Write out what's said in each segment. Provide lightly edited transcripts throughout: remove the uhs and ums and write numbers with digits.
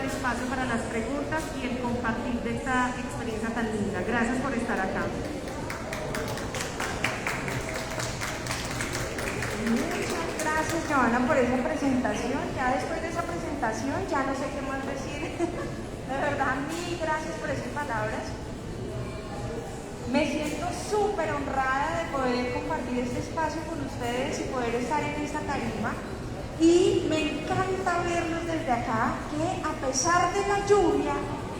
espacio para las preguntas y el compartir de esta experiencia tan linda. Gracias por estar acá. Muchas gracias, Joana, por esa presentación. Ya después de esa presentación ya no sé qué más decir. De verdad, mil gracias por esas palabras. Me siento súper honrada de poder compartir este espacio con ustedes y poder estar en esta tarima. Y me encanta verlos desde acá, que a pesar de la lluvia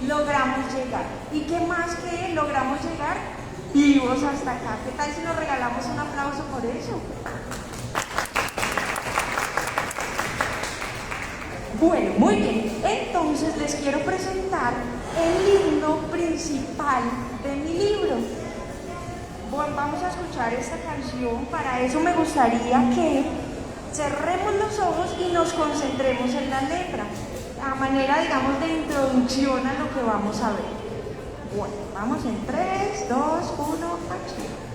logramos llegar. ¿Y qué más que logramos llegar? Vivos hasta acá. ¿Qué tal si nos regalamos un aplauso por eso? Bueno, muy bien. Entonces les quiero presentar el himno principal de mi libro. Bueno, vamos a escuchar esta canción. Para eso me gustaría que cerremos los ojos y nos concentremos en la letra, a manera, digamos, de introducción a lo que vamos a ver. Bueno, vamos en 3, 2, 1, acción.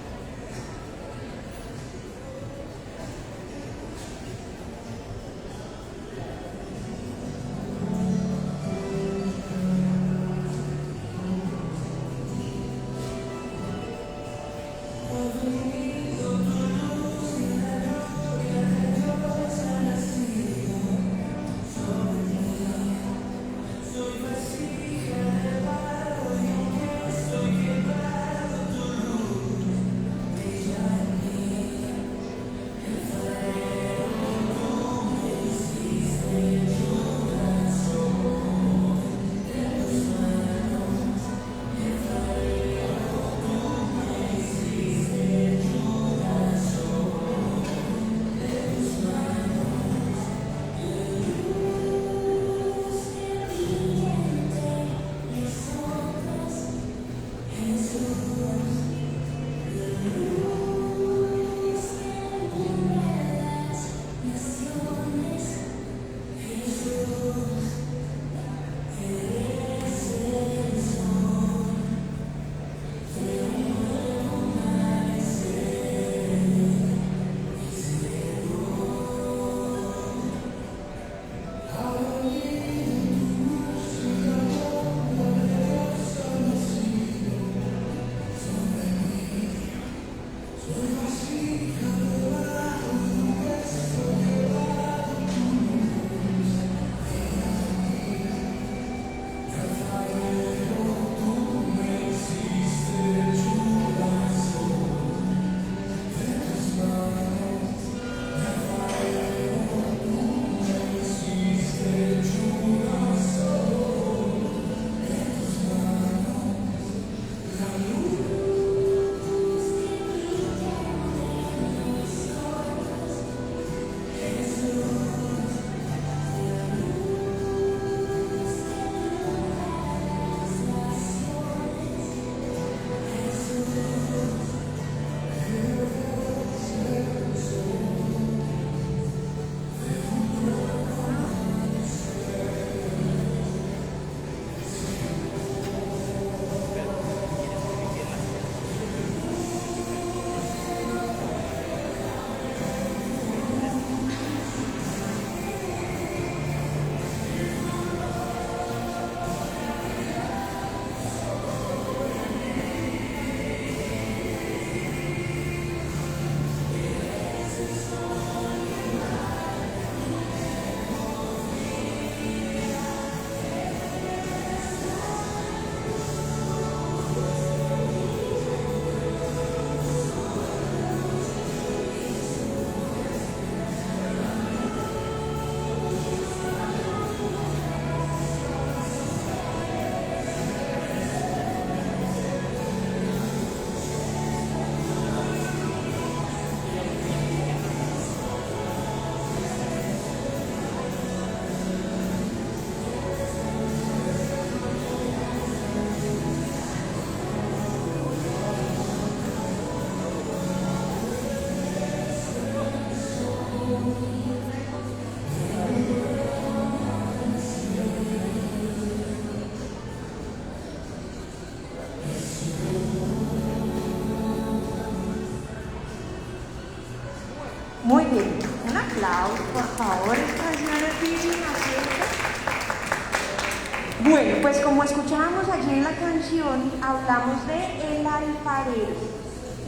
Muy bien, un aplauso, por favor, esta canción es divina, ¿cierto? Bueno, pues como escuchábamos allí en la canción, hablamos de el alfarero.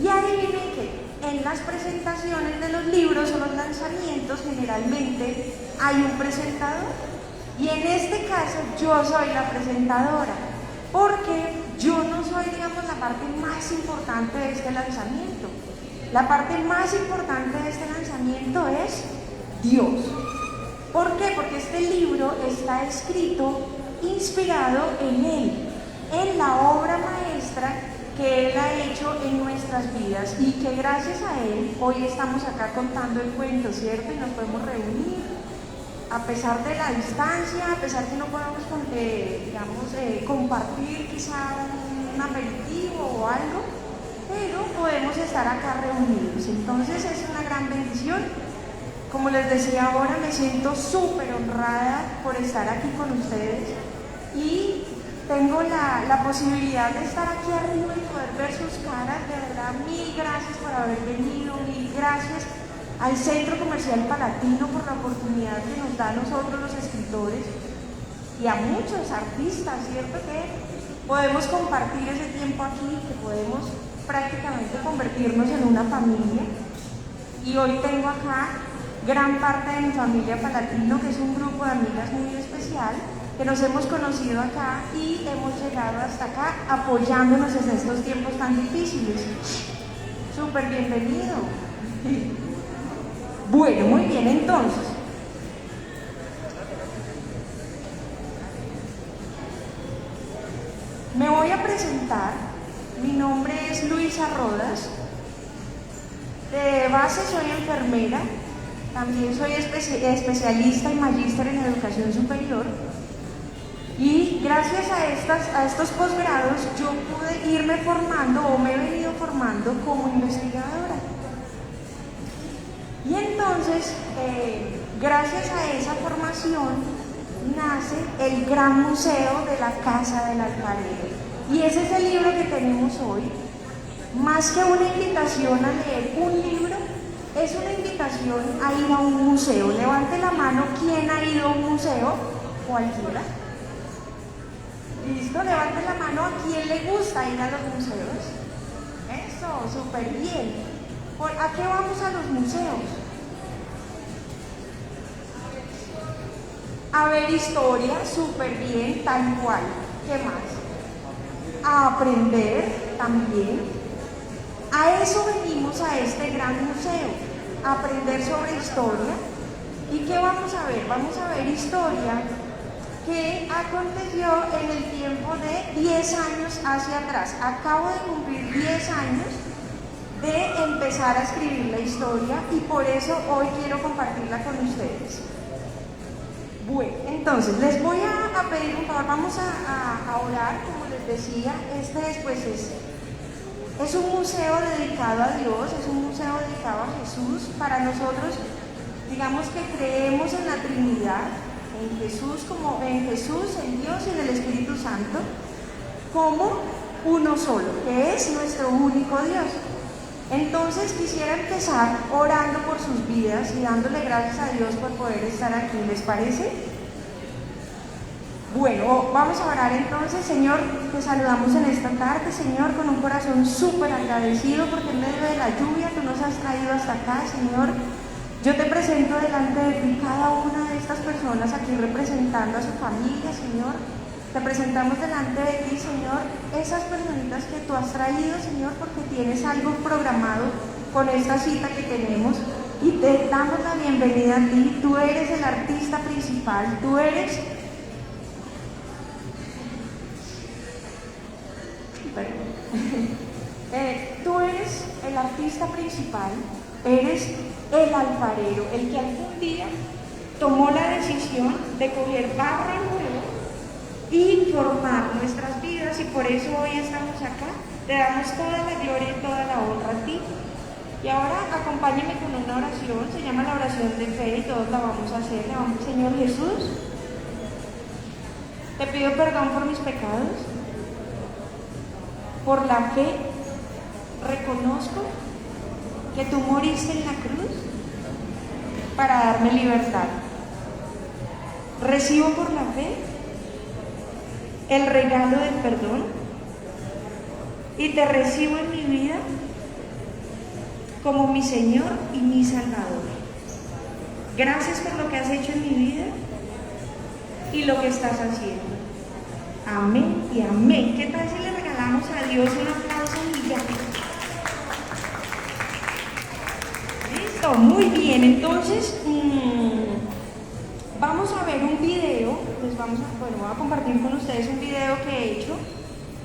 Y adivinen que en las presentaciones de los libros o los lanzamientos generalmente hay un presentador. Y en este caso yo soy la presentadora, porque yo no soy, digamos, la parte más importante de este lanzamiento. La parte más importante de este lanzamiento es Dios. ¿Por qué? Porque este libro está escrito inspirado en Él, en la obra maestra que Él ha hecho en nuestras vidas y que gracias a Él hoy estamos acá contando el cuento, ¿cierto? Y nos podemos reunir a pesar de la distancia, a pesar que no podamos, compartir quizá un aperitivo o algo, pero podemos estar acá reunidos. Entonces es una gran bendición. Como les decía ahora, me siento súper honrada por estar aquí con ustedes y tengo la posibilidad de estar aquí arriba y poder ver sus caras. De verdad, mil gracias por haber venido, mil gracias al Centro Comercial Palatino por la oportunidad que nos da a nosotros los escritores y a muchos artistas, ¿cierto? Que podemos compartir ese tiempo aquí, que podemos prácticamente convertirnos en una familia. Y hoy tengo acá gran parte de mi familia Palatino, que es un grupo de amigas muy especial, que nos hemos conocido acá y hemos llegado hasta acá apoyándonos en estos tiempos tan difíciles. Súper bienvenido. Bueno, muy bien, entonces. Me voy a presentar. Mi nombre es Luisa Rodas. De base soy enfermera. También soy especialista y magíster en educación superior. Y gracias a estos posgrados yo pude irme formando o me he venido formando como investigadora. Y entonces, gracias a esa formación, nace el Gran Museo de la Casa del Alfarero. Y ese es el libro que tenemos hoy. Más que una invitación a leer un libro, es una invitación a ir a un museo. Levante la mano, ¿quién ha ido a un museo? Cualquiera. Listo, levante la mano a quién le gusta ir a los museos. Eso, súper bien. ¿A qué vamos a los museos? A ver historia, súper bien, tal cual. ¿Qué más? A aprender también. A eso venimos a este gran museo, a aprender sobre historia. ¿Y qué vamos a ver? Vamos a ver historia que aconteció en el tiempo de 10 años hacia atrás. Acabo de cumplir 10 años de empezar a escribir la historia y por eso hoy quiero compartirla con ustedes. Bueno, entonces les voy a pedir un favor, vamos a orar, como les decía. Es un museo dedicado a Dios, es un museo dedicado a Jesús. Para nosotros, digamos que creemos en la Trinidad, en Jesús, en Dios y en el Espíritu Santo, como uno solo, que es nuestro único Dios. Entonces quisiera empezar orando por sus vidas y dándole gracias a Dios por poder estar aquí, ¿les parece? Bueno, vamos a orar entonces. Señor, te saludamos en esta tarde, Señor, con un corazón súper agradecido porque en medio de la lluvia tú nos has traído hasta acá, Señor. Yo te presento delante de ti cada una de estas personas aquí representando a su familia, Señor. Te presentamos delante de ti, Señor, esas personitas que tú has traído, Señor, porque tienes algo programado con esta cita que tenemos y te damos la bienvenida a ti. Tú eres el artista principal, tú eres el artista principal, eres el alfarero, el que algún día tomó la decisión de coger barro nuevo y formar nuestras vidas, y por eso hoy estamos acá. Te damos toda la gloria y toda la honra a ti. Y ahora acompáñame con una oración, se llama la oración de fe y todos la vamos a hacer. Señor Jesús, te pido perdón por mis pecados. Por la fe reconozco que tú moriste en la cruz para darme libertad. Recibo por la fe el regalo del perdón y te recibo en mi vida como mi Señor y mi Salvador. Gracias por lo que has hecho en mi vida y lo que estás haciendo. Amén y amén. ¿Qué tal si le regalamos a Dios un aplauso gigante? Listo, muy bien. Entonces, vamos a ver un video. Voy a compartir con ustedes un video que he hecho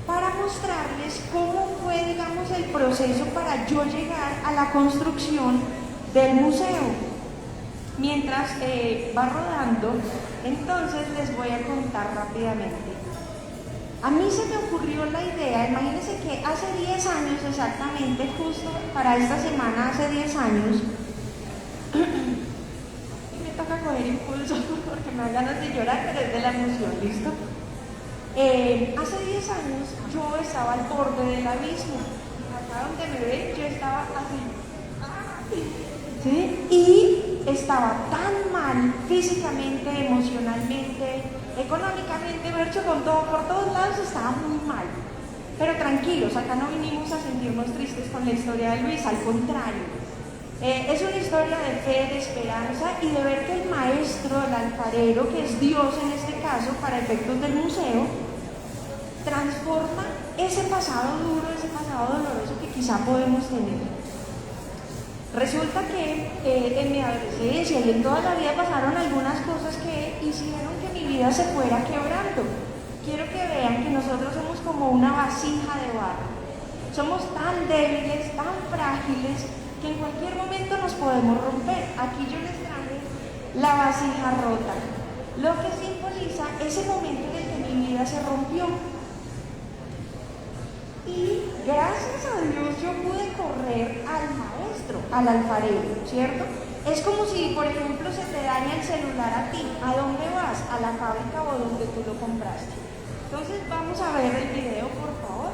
para mostrarles cómo fue, digamos, el proceso para yo llegar a la construcción del museo. Mientras va rodando, entonces les voy a contar rápidamente. A mí se me ocurrió la idea, imagínense que hace 10 años exactamente, justo para esta semana, hace 10 años, y me toca coger impulso porque me dan ganas de llorar, pero es de la emoción, ¿listo? Hace 10 años yo estaba al borde del abismo. Acá donde me ven, yo estaba así. ¿Sí? Y estaba tan mal físicamente, emocionalmente, económicamente, Bercho, con todo, por todos lados estaba muy mal. Pero tranquilos, acá no vinimos a sentirnos tristes con la historia de Luis, al contrario. Es una historia de fe, de esperanza y de ver que el maestro, el alfarero, que es Dios en este caso, para efectos del museo, transforma ese pasado duro, ese pasado doloroso que quizá podemos tener. Resulta que en mi adolescencia y en toda la vida pasaron algunas cosas que hicieron que mi vida se fuera quebrando. Quiero que vean que nosotros somos como una vasija de barro. Somos tan débiles, tan frágiles, que en cualquier momento nos podemos romper. Aquí yo les traje la vasija rota, lo que simboliza ese momento en el que mi vida se rompió. Y gracias a Dios yo pude correr al maestro, al alfarero, ¿cierto? Es como si, por ejemplo, se te daña el celular a ti. ¿A dónde vas? A la fábrica o donde tú lo compraste. Entonces vamos a ver el video, por favor.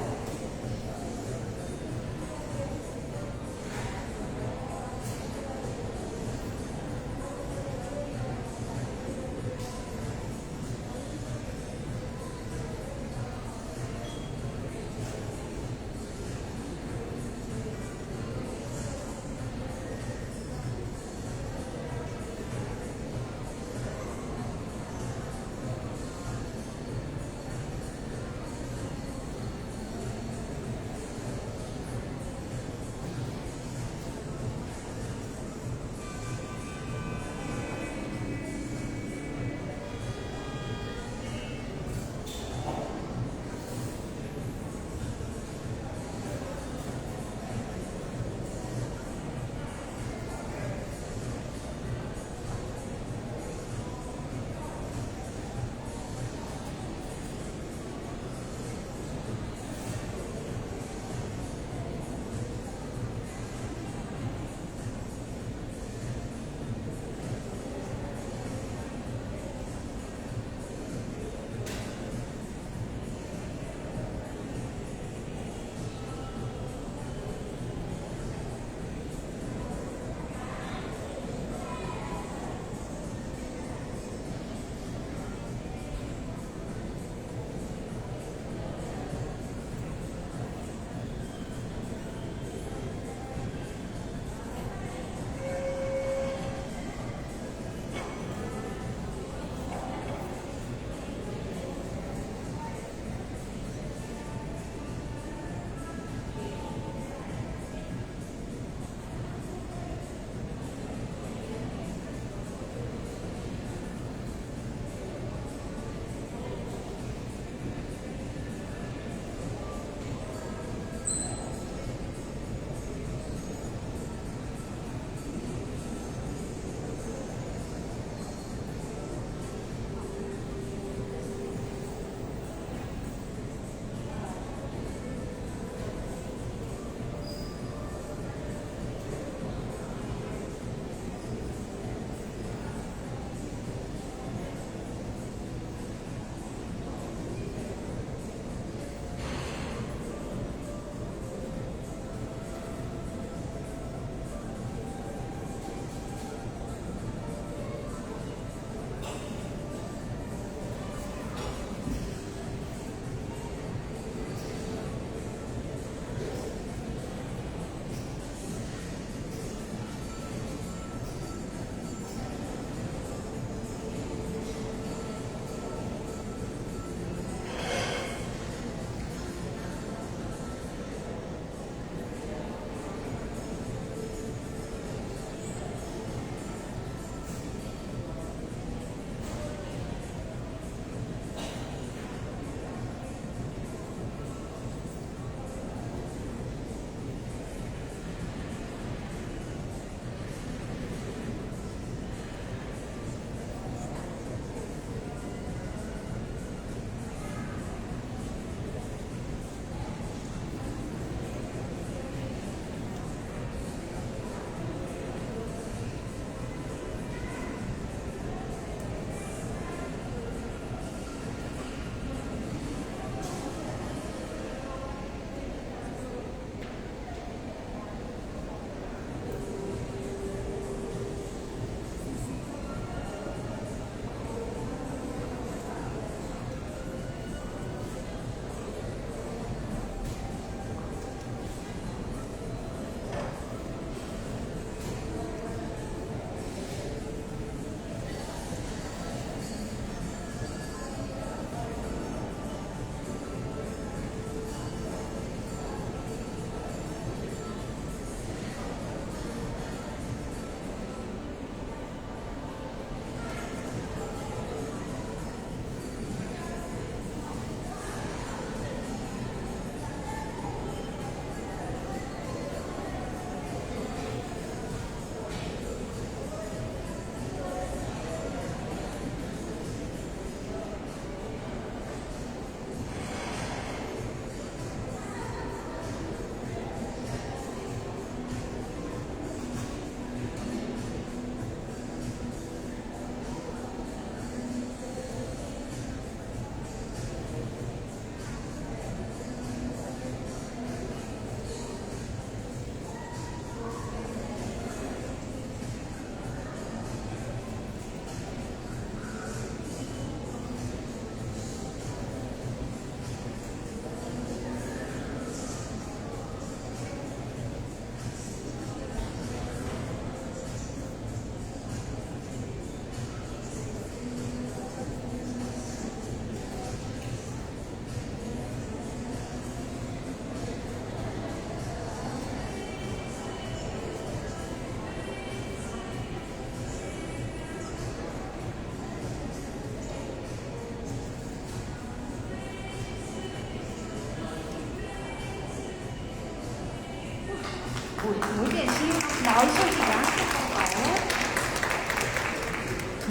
Uy, muy bien, sí, un aplauso gigante, por favor.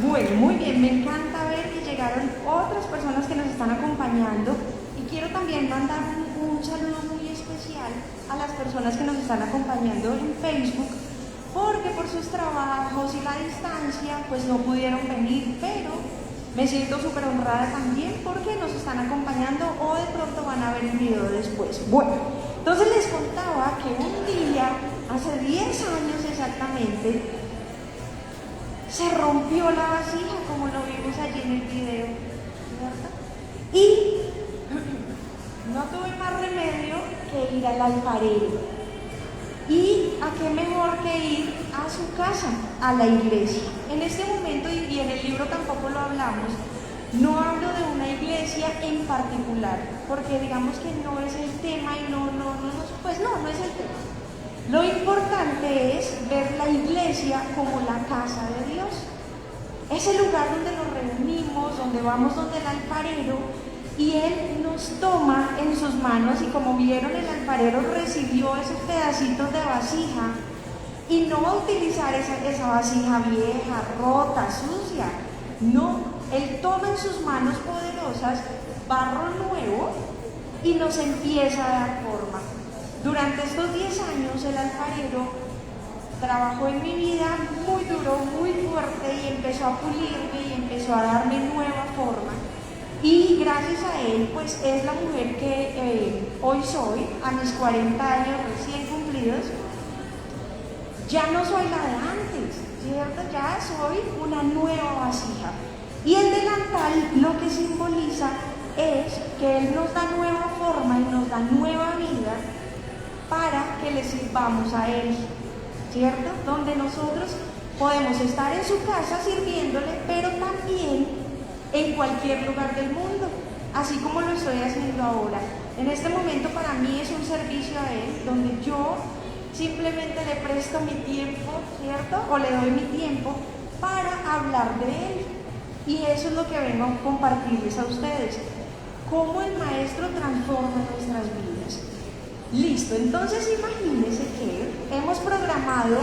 Bueno, muy bien, me encanta ver que llegaron otras personas que nos están acompañando y quiero también mandar un saludo muy especial a las personas que nos están acompañando en Facebook porque por sus trabajos y la distancia pues no pudieron venir, pero me siento súper honrada también porque nos están acompañando o de pronto van a ver el video después. Bueno, entonces les contaba que un día, hace 10 años exactamente, se rompió la vasija como lo vimos allí en el video, ¿cierto? Y no tuve más remedio que ir al alfarero. ¿Y a qué mejor que ir a su casa, a la iglesia? En este momento, y en el libro tampoco lo hablamos, no hablo de una iglesia en particular, porque digamos que no es el tema y no es el tema. Lo importante es ver la iglesia como la casa de Dios. Es el lugar donde nos reunimos, donde vamos donde el alfarero y Él nos toma en sus manos y como vieron el alfarero recibió esos pedacitos de vasija y no va a utilizar esa vasija vieja, rota, sucia. No, Él toma en sus manos poderosas barro nuevo y nos empieza a dar forma. Durante estos 10 años el alfarero trabajó en mi vida muy duro, muy fuerte y empezó a pulirme y empezó a darme nueva forma. Y gracias a él, pues es la mujer que hoy soy, a mis 40 años recién cumplidos. Ya no soy la de antes, ¿cierto? Ya soy una nueva vasija. Y el delantal lo que simboliza es que él nos da nueva forma y nos da nueva vida para que le sirvamos a Él, ¿cierto? Donde nosotros podemos estar en su casa sirviéndole, pero también en cualquier lugar del mundo, así como lo estoy haciendo ahora. En este momento para mí es un servicio a Él, donde yo simplemente le presto mi tiempo, ¿cierto? O le doy mi tiempo para hablar de Él. Y eso es lo que vengo a compartirles a ustedes, cómo el Maestro transforma nuestras vidas. Listo, entonces imagínense que hemos programado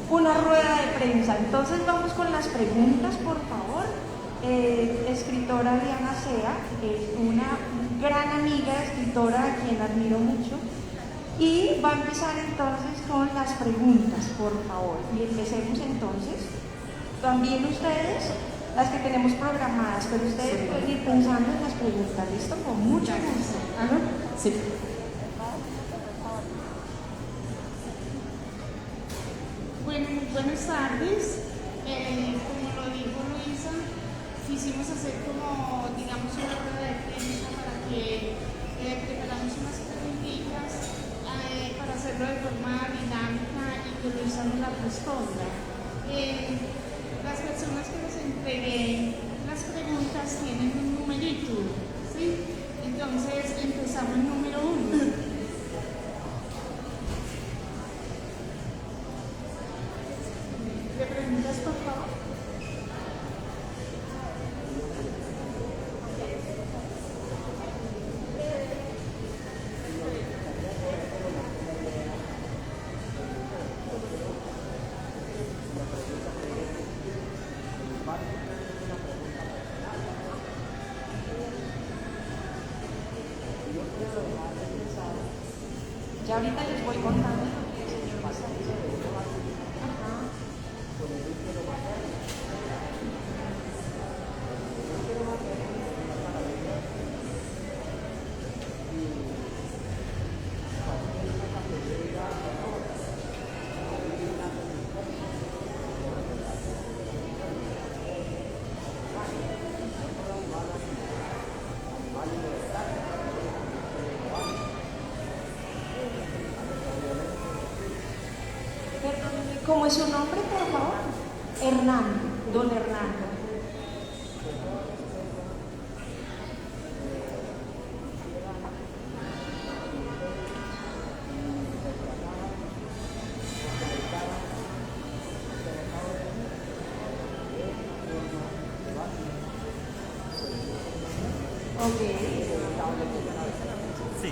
una rueda de prensa. Entonces vamos con las preguntas, por favor. Escritora Diana Sea, es una gran amiga, escritora a quien admiro mucho. Y va a empezar entonces con las preguntas, por favor. Y empecemos entonces. También ustedes, las que tenemos programadas, pero ustedes pueden ir pensando en las preguntas, ¿listo? Con mucho gusto. ¿Ah, no? Sí. Bueno, buenas tardes. Como lo dijo Luisa, quisimos hacer como, digamos, una rueda de prensa para que preparamos unas preguntitas para hacerlo de forma dinámica y que Luisa nos la responda. Las personas que les entregué las preguntas tienen un numerito, ¿sí? Entonces empezamos el número 1. ¿Le preguntas, por favor? Ya ahorita les voy contando lo que el Señor va a hacer. ¿Cómo es su nombre, por favor? Hernando, don Hernando. Ok. Sí.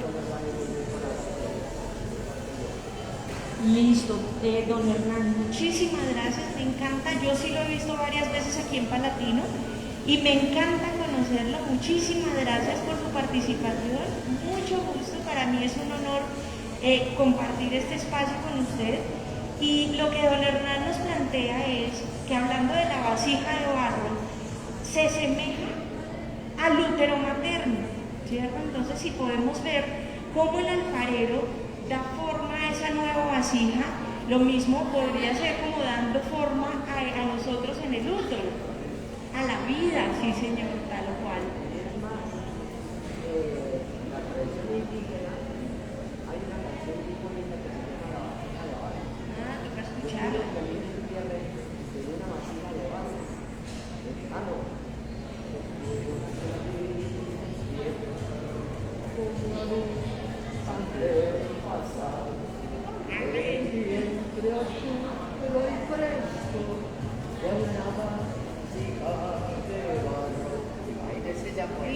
Listo, don Hernán, muchísimas gracias, me encanta, yo sí lo he visto varias veces aquí en Palatino y me encanta conocerlo, muchísimas gracias por su participación, mucho gusto, para mí es un honor compartir este espacio con usted y lo que don Hernán nos plantea es que hablando de la vasija de barro, se asemeja al útero materno, ¿cierto? Entonces si podemos ver cómo el alfarero da forma a esa nueva vasija, lo mismo podría ser como dando forma a nosotros en el útero, a la vida, sí señor, tal o cual. La tradición indígena, hay una canción muy bonita que se llama La vasija de barro. Toca Yo escucharlo. quiero también estudiarle de una vasija de barro. No.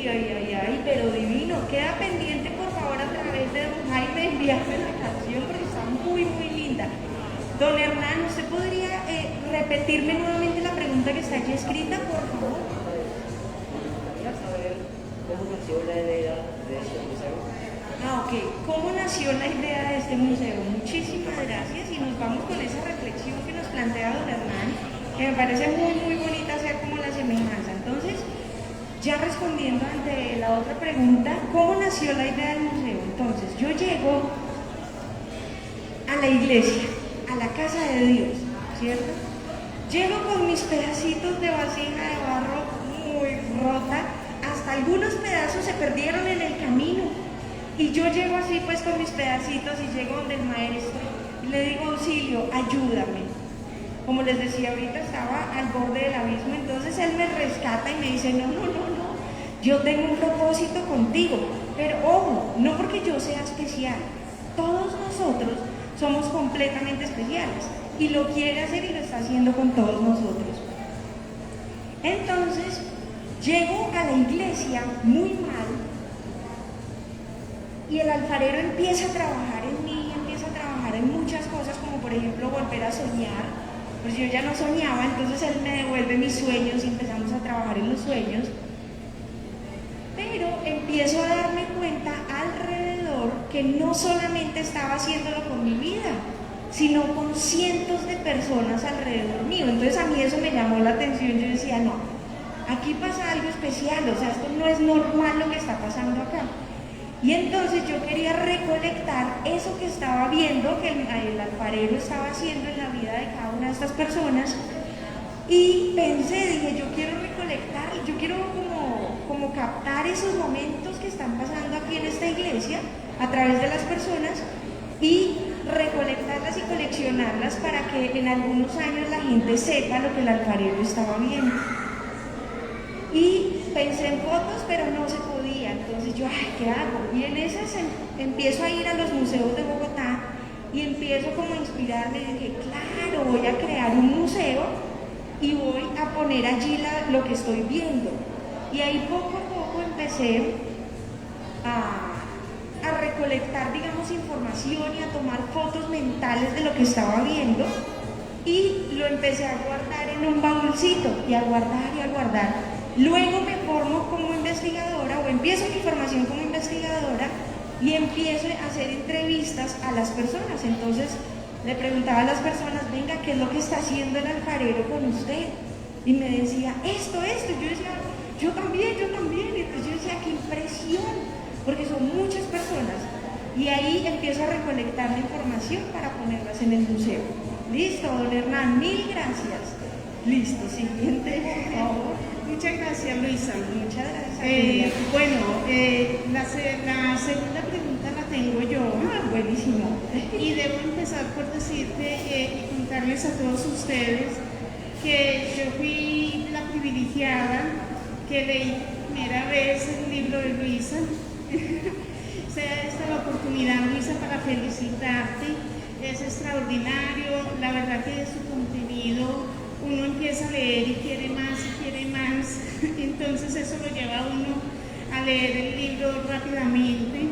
Ay, pero divino, queda pendiente por favor a través de don Jaime enviarme la canción porque está muy linda. Don Hernán, ¿usted podría repetirme nuevamente la pregunta que está aquí escrita, por favor? Quería saber cómo nació la idea de este museo. Ok, ¿cómo nació la idea de este museo? Muchísimas gracias y nos vamos con esa reflexión que nos plantea don Hernán, que me parece muy bonita hacer como la semejanza. Entonces, ya respondiendo ante la otra pregunta, ¿cómo nació la idea del museo? Entonces, yo llego a la iglesia, a la casa de Dios, ¿cierto? Llego con mis pedacitos de vasija de barro muy rota, hasta algunos pedazos se perdieron en el camino. Y yo llego así pues con mis pedacitos y llego donde el maestro y le digo, auxilio, ayúdame. Como les decía ahorita, estaba al borde del abismo, entonces él me rescata y me dice, no, yo tengo un propósito contigo, pero ojo, no porque yo sea especial, todos nosotros somos completamente especiales y lo quiere hacer y lo está haciendo con todos nosotros. Entonces, llego a la iglesia muy mal y el alfarero empieza a trabajar en mí, empieza a trabajar en muchas cosas, como por ejemplo volver a soñar. Pues yo ya no soñaba, entonces él me devuelve mis sueños y empezamos a trabajar en los sueños. Pero empiezo a darme cuenta alrededor que no solamente estaba haciéndolo con mi vida, sino con cientos de personas alrededor mío. Entonces a mí eso me llamó la atención, yo decía, no, aquí pasa algo especial, o sea, esto no es normal lo que está pasando acá. Y entonces yo quería recolectar eso que estaba viendo, que el alfarero estaba haciendo en la vida de cada una de estas personas. Y pensé, dije, yo quiero recolectar, yo quiero como captar esos momentos que están pasando aquí en esta iglesia a través de las personas y recolectarlas y coleccionarlas para que en algunos años la gente sepa lo que el alfarero estaba viendo. Y pensé en fotos, pero no se podía, entonces yo, ¿qué hago? Y en esas empiezo a ir a los museos de Bogotá y empiezo como a inspirarme, y dije, claro, voy a crear un museo y voy a poner allí lo que estoy viendo. Y ahí poco a poco empecé a recolectar, digamos, información y a tomar fotos mentales de lo que estaba viendo y lo empecé a guardar en un baúlcito y a guardar. Luego me formo como investigadora o empiezo mi formación como investigadora y empiezo a hacer entrevistas a las personas. Entonces le preguntaba a las personas, venga, ¿qué es lo que está haciendo el alfarero con usted? Y me decía, esto. Yo decía, yo también. Entonces yo decía, qué impresión, porque son muchas personas. Y ahí empiezo a recolectar la información para ponerlas en el museo. Listo, don Hernán, mil gracias. Listo, siguiente, por favor. Muchas gracias, Luisa. Muchas gracias. La segunda pregunta la tengo yo. Buenísimo. Y debo empezar por decirte y contarles a todos ustedes que yo fui la privilegiada que leí por primera vez el libro de Luisa. Sea esta la oportunidad, Luisa, para felicitarte. Es extraordinario, la verdad que su contenido uno empieza a leer y quiere más, entonces eso lo lleva a uno a leer el libro rápidamente.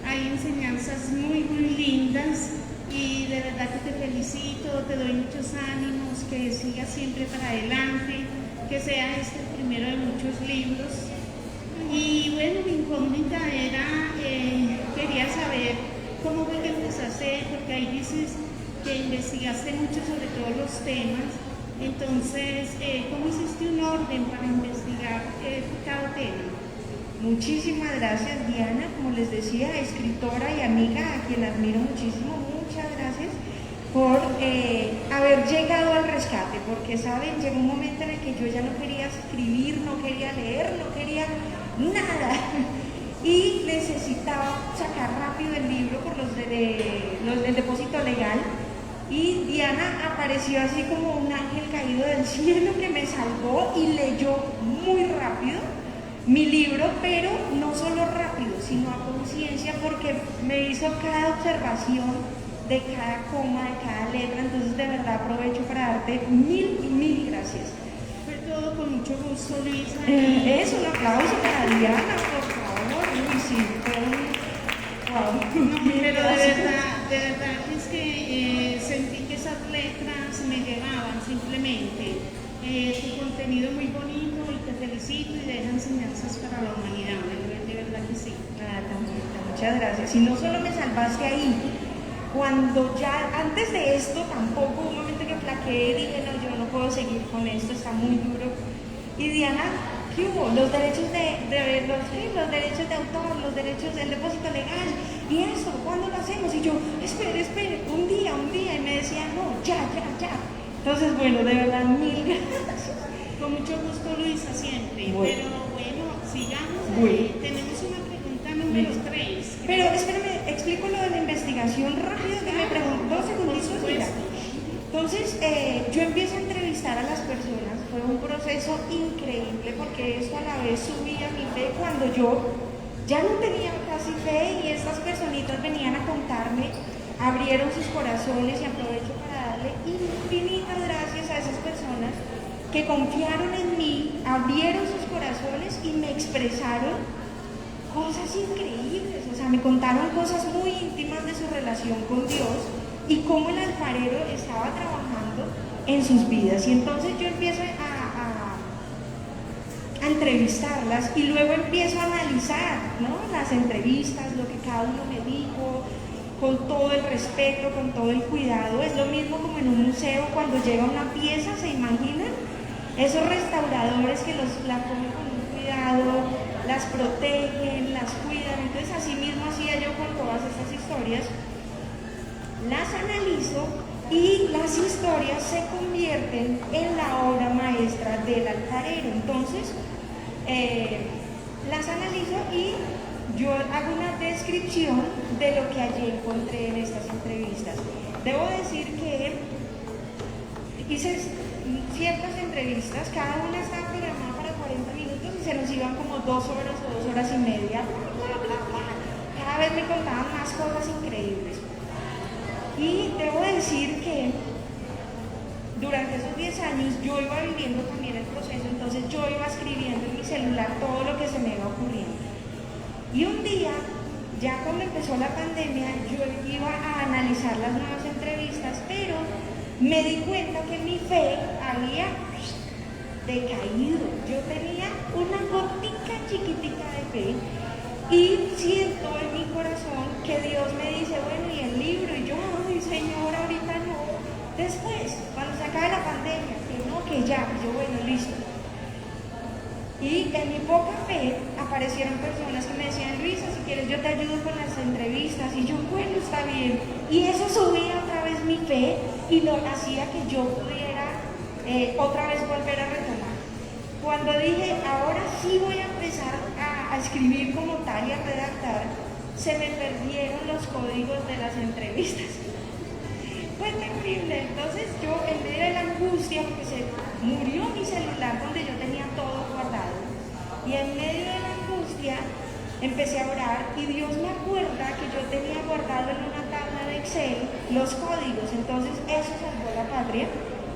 Hay enseñanzas muy lindas y de verdad que te felicito, te doy muchos ánimos, que sigas siempre para adelante, que sea este el primero de muchos libros. Y bueno, mi incógnita era, quería saber cómo fue que empezaste, porque ahí dices que investigaste mucho sobre todos los temas. Entonces, ¿cómo hiciste un orden para investigar cada tema? Muchísimas gracias, Diana, como les decía, escritora y amiga, a quien admiro muchísimo. Muchas gracias por haber llegado al rescate, porque saben, llegó un momento en el que yo ya no quería escribir, no quería leer, no quería nada, y necesitaba sacar rápido el libro por los del depósito legal, y Diana apareció así como un ángel caído del cielo que me salvó y leyó muy rápido mi libro, pero no solo rápido, sino a conciencia, porque me hizo cada observación de cada coma, de cada letra. Entonces de verdad aprovecho para darte mil gracias. Fue todo con mucho gusto, Luisa. Es un aplauso para Diana, por favor. Uy, sí, fue un... Wow. No, pero de verdad es que sentí que esas letras me llegaban simplemente. Tu contenido muy bonito y te felicito y deja enseñanzas para la humanidad, de verdad que sí. Ah, tan bonita, muchas gracias. Y no solo me salvaste ahí, cuando ya, antes de esto tampoco, un momento que flaqueé y dije, no, yo no puedo seguir con esto, está muy duro. Y Diana, ¿qué hubo? Los derechos los derechos de autor, los derechos del depósito legal, y eso, ¿cuándo lo hacemos? Y yo, espere, un día, y me decía, no, ya. Entonces, bueno, de verdad, mil gracias. Con mucho gusto, Luisa, siempre. Bueno. Pero bueno, sigamos. Bueno. Tenemos una pregunta número 3. Pero espérame, explico lo de la investigación rápido que me preguntó, segunditos, mira. Entonces, yo empiezo a entrevistar a las personas, fue un proceso increíble porque eso a la vez subía mi fe cuando yo ya no tenía casi fe y estas personitas venían a contarme, abrieron sus corazones y aprovecho para darle infinitas gracias a esas personas que confiaron en mí, abrieron sus corazones y me expresaron cosas increíbles, o sea, me contaron cosas muy íntimas de su relación con Dios y cómo el alfarero estaba trabajando en sus vidas. Y entonces yo empiezo a entrevistarlas y luego empiezo a analizar, ¿no?, las entrevistas, lo que cada uno me dijo, con todo el respeto, con todo el cuidado. Es lo mismo como en un museo cuando llega una pieza, ¿se imaginan? Esos restauradores que la ponen con un cuidado, las protegen, las cuidan. Entonces así mismo hacía yo con todas estas historias. Las analizo y las historias se convierten en la obra maestra del alfarero. Entonces, las analizo y yo hago una descripción de lo que allí encontré en estas entrevistas. Debo decir que hice ciertas entrevistas, cada una estaba programada para 40 minutos y se nos iban como 2 horas o 2 horas y media. Cada vez me contaban más cosas increíbles. Y debo decir que durante esos 10 años yo iba viviendo también el proceso, entonces yo iba escribiendo en mi celular todo lo que se me iba ocurriendo. Y un día, ya cuando empezó la pandemia, yo iba a analizar las nuevas entrevistas, pero me di cuenta que mi fe había decaído. Yo tenía una gotica chiquitica de fe y siento en mi corazón que Dios me dice, bueno, y el libro, y yo, ay, Señor, ahorita no. Después, cuando se acabe la pandemia, que no, que ya, yo, bueno, listo. Y en mi poca fe aparecieron personas que me decían, Luisa, si quieres yo te ayudo con las entrevistas, y yo, bueno, está bien. Y eso subía otra vez mi fe y lo hacía que yo pudiera otra vez volver a retomar. Cuando dije, ahora sí voy a empezar a escribir como tal y a redactar, se me perdieron los códigos de las entrevistas. Fue terrible. Entonces yo, en medio de la angustia, porque se murió mi celular donde yo tenía todo guardado, y en medio de la angustia empecé a orar y Dios me acuerda que yo tenía guardado en una tabla de Excel los códigos. Entonces eso salvó la patria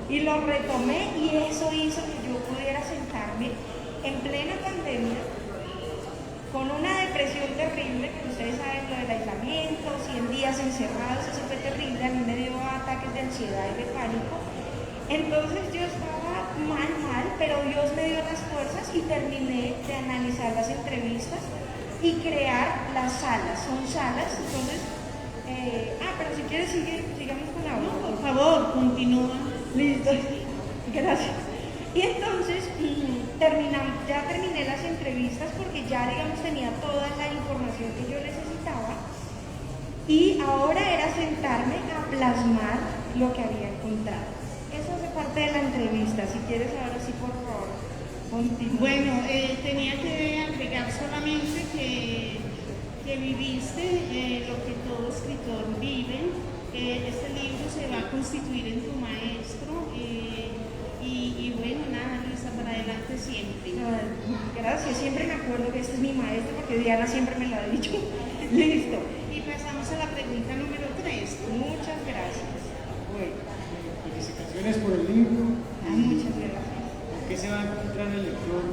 y lo retomé y eso hizo que yo pudiera sentarme en plena pandemia con una depresión pareció terrible, como ustedes saben, lo del aislamiento, 100 días encerrados, eso fue terrible, a mí me dio ataques de ansiedad y de pánico. Entonces yo estaba mal, pero Dios me dio las fuerzas y terminé de analizar las entrevistas y crear las salas. Son salas, entonces, pero si quieres sigamos con la No, otra. por favor, continúa. Listo, gracias. Y entonces ya terminé las entrevistas porque ya, digamos, tenía toda la información que yo necesitaba y ahora era sentarme a plasmar lo que había encontrado. Eso hace parte de la entrevista. Si quieres, ahora sí, por favor, continúa. Bueno, tenía que agregar solamente que viviste lo que todo escritor vive. Este libro se va a constituir en tu maestro y bueno, nada, Luisa, para adelante siempre. Gracias, siempre me acuerdo que este es mi maestro porque Diana siempre me lo ha dicho. Listo. Y pasamos a la pregunta número 3. Muchas gracias. Bueno, Felicitaciones por el libro. muchas gracias. ¿Con qué se va a encontrar el lector